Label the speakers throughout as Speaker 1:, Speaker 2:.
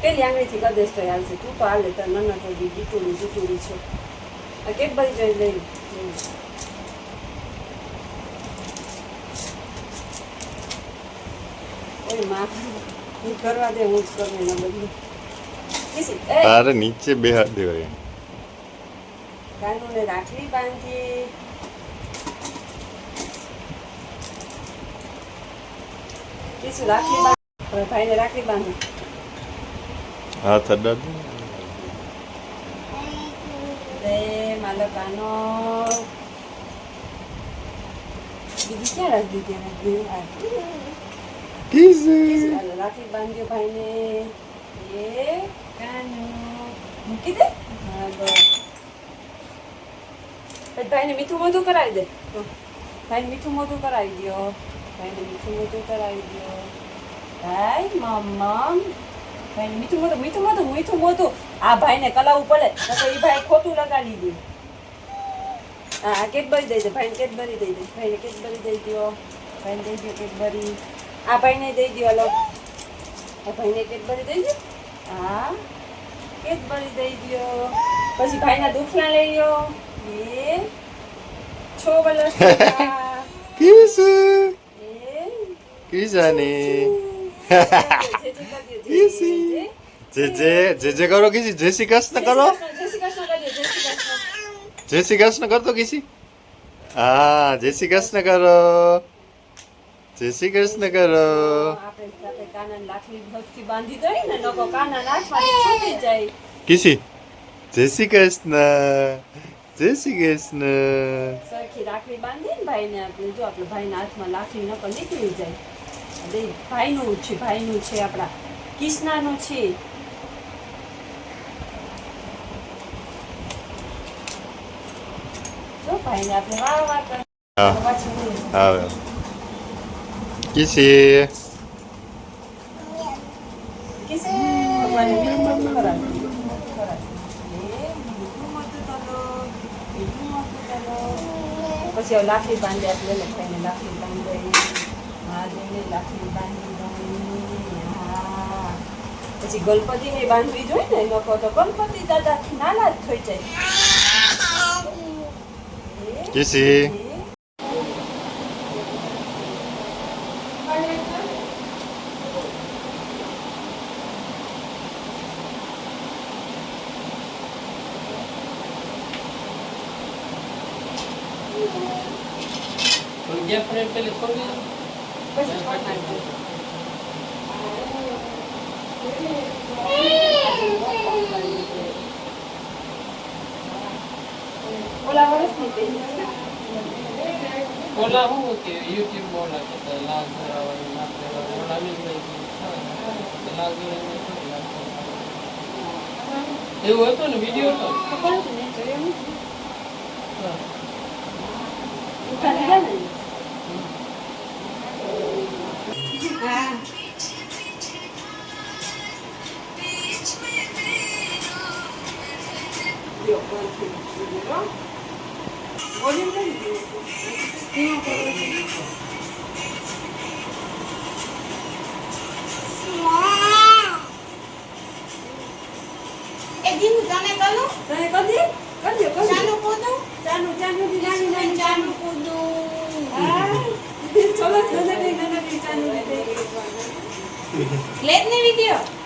Speaker 1: પેલી આંગળીથી કદેશ તો હાલશે. તું તો હાલે તો નન તો જીટુડી છો. આ કેક બધી જોઈ લઈ. ઓય માં હું કરવા દે, હું જ કરું એના બદલે.
Speaker 2: તારે નીચે બેહાડ દેવાય.
Speaker 1: કાનુને રાખડી બાંધી. કિસુ રાખડી બાંધ. ભાઈને રાખડી બાંધી.
Speaker 2: હાથ અડા
Speaker 1: દે માલો કાનો. દીદી ક્યાં રાખી દીધી? રાખડી બાંધ્યો ભાઈને. એ કાનો મૂકી દે. હા બસ. ભાઈને મીઠું મોઢું કરાવી દે. ભાઈને મીઠું મોઢું કરાવી દો. ભાઈને મીઠું મોઢું કરાવી દો. ભાઈ મમ્મ ભાઈને મીઠું મોઢું. આ ભાઈને કલાવું પડે તો એ ભાઈ ખોટું લગાડી દે. હા કેડબરી દઈ દે. ભાઈને કેડબરી દઈ દે. ભાઈને કેડબરી દઈ દો. ભાઈને દઈ દો કેડબરી. આ ભાઈને દઈ દો. હલો આ ભાઈને કેડબરી દઈ દો. હા કેડબરી દઈ દો. પછી ભાઈના દુખલા લઈ લો. એ 6 વર્ષ
Speaker 2: કિસુ કિસાની જે કરો કિસી. જય શ્રી કૃષ્ણ કરો. જય શ્રી કૃષ્ણ કરતો કિસી. હા જય શ્રી કૃષ્ણ કરો. જય શ્રી કૃષ્ણ કરો.
Speaker 1: આપણે કાના લાખની ભક્તિ બાંધી દઈ ને નકો કાના નાચવાની છૂટી જાય.
Speaker 2: કિસી જય શ્રી કૃષ્ણ. જય શ્રી કૃષ્ણ.
Speaker 1: સરખી રાખડી બાંધી ને ભાઈને આપણે. જો આપણે ભાઈના હાથમાં લાખડી નકો નીકળી જાય. ભાઈનું છે આપણા કિસનાનું છે. જો ભાઈને આપણે વાહ કર.
Speaker 2: આવે કિસી
Speaker 1: ભગવાને મીઠું કરાવી. પછી લાકડી બાંધી આપણે લખાઈને લાકડી બાંધી. મહાદેવને લાકડી બાંધી દઈ. હા પછી ગણપતિને બાંધવી જોઈએ ને. લોકો તો ગણપતિ દાદા નાના જ થઈ જાય.
Speaker 2: કિસી
Speaker 1: પછી ઓલા વર્ષની
Speaker 3: ઓલા હું કે યુટ્યુબ ઓલા કે લાગ ધરાવવાની નાખે ઓલા મી લાગ એવું હતું ને વિડિયો હતો
Speaker 1: ખબર છે ને જોયું ઉતારી ગયા ને. હા yo con Oye,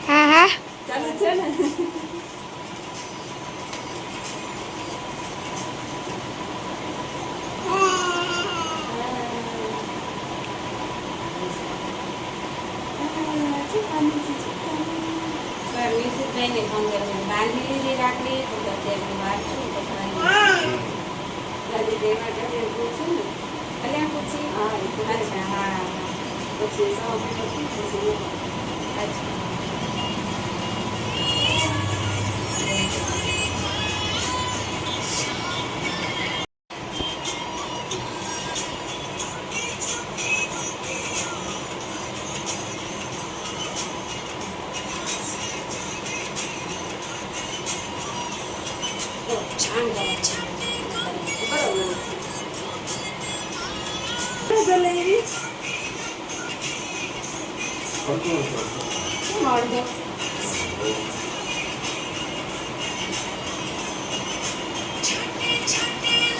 Speaker 4: હા હા
Speaker 1: ચાલુ છે ને. બાંધી લીધી રાખડી તો અત્યારે વાત છું પછી હા પછી અચ્છા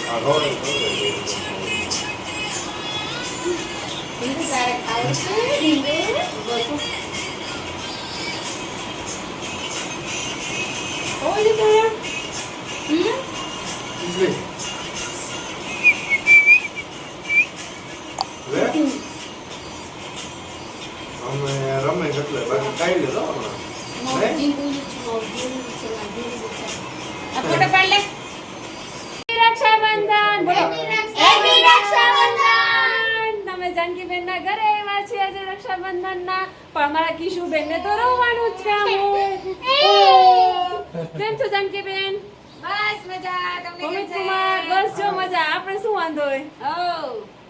Speaker 2: આ રોડ
Speaker 4: ઢીંગુ તારે ખાવું છે ઢીંગુ?
Speaker 1: ઓય ત્યાં
Speaker 4: હમ?
Speaker 2: અમે રમે એટલે બાકી ખાઈ લીધો હમણાં.
Speaker 4: મારું ઢીંગુનું છે, મારું ઢીંગુનું છે, મારું ઢીંગુનું છે. આ ફોટો પાડ લે.
Speaker 1: રક્ષાબંધન બોલો
Speaker 4: હેપી રક્ષાબંધન.
Speaker 1: તમે જાનકીબેન ના ઘરે આવ્યા છીએ આજે રક્ષાબંધન ના પણ અમારા કિશુબેન ને તો રોવાનું જ છે કેમ છો જાનકીબેન?
Speaker 4: બસ મજા. તમને કેમ
Speaker 1: અમિત
Speaker 4: છે?
Speaker 1: કુમાર બસ જો મજા આપણે શું વાંધો હોય
Speaker 4: ઓ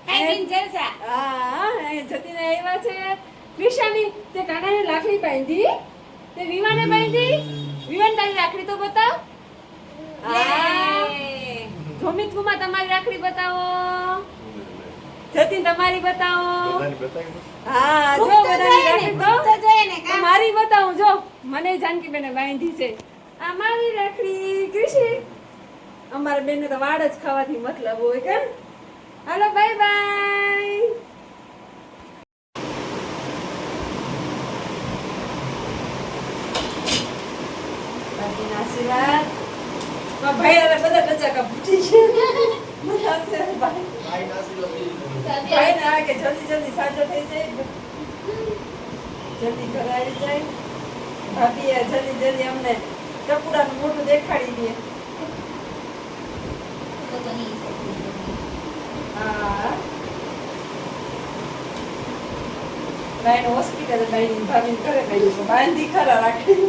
Speaker 4: ખાઈ પીને જલસા.
Speaker 1: હા જતીને આવ્યા છે ક્રિશાની તે કાનાને રાખડી બાંધી તે વિવાને બાંધી વિવાન તારી રાખડી તો બતાવ હા
Speaker 4: લે.
Speaker 1: અમિત કુમાર તમારી રાખડી બતાવો જતીન તમારી બતાવો
Speaker 2: બધાની બતાવી દો.
Speaker 1: હા જો
Speaker 4: તો
Speaker 1: બધાની
Speaker 4: જોઈએ ને,
Speaker 1: રાખડી
Speaker 4: તો
Speaker 1: તો
Speaker 4: જોઈએ ને
Speaker 1: તો
Speaker 4: કાં?
Speaker 1: મારી બતાવું જો મને જાનકીબેને બાંધી છે આ મારી રાખડી કૃષિ અમારા બેનને તો વાડ જ ખાવાથી મતલબ હોય કે હાલો બાય બાય બાકીના આશીર્વાદ ભાઈ અરે બધા બચાકા પૂછી છે બધા આશીર્વાદ ભાઈ ભાઈ ના કે જલ્દી જલ્દી સાજો થઈ જાય જલ્દી ઘરે આવી જાય ભાભીએ જલ્દી જલ્દી અમને ટપુડાનું મોઢું દેખાડી દે
Speaker 4: તો તો નહીં.
Speaker 1: હા ભાઈને હોસ્પિટલ ભાઈ ભાભીને ઘરે ગયું બાંધી ખરા રાખી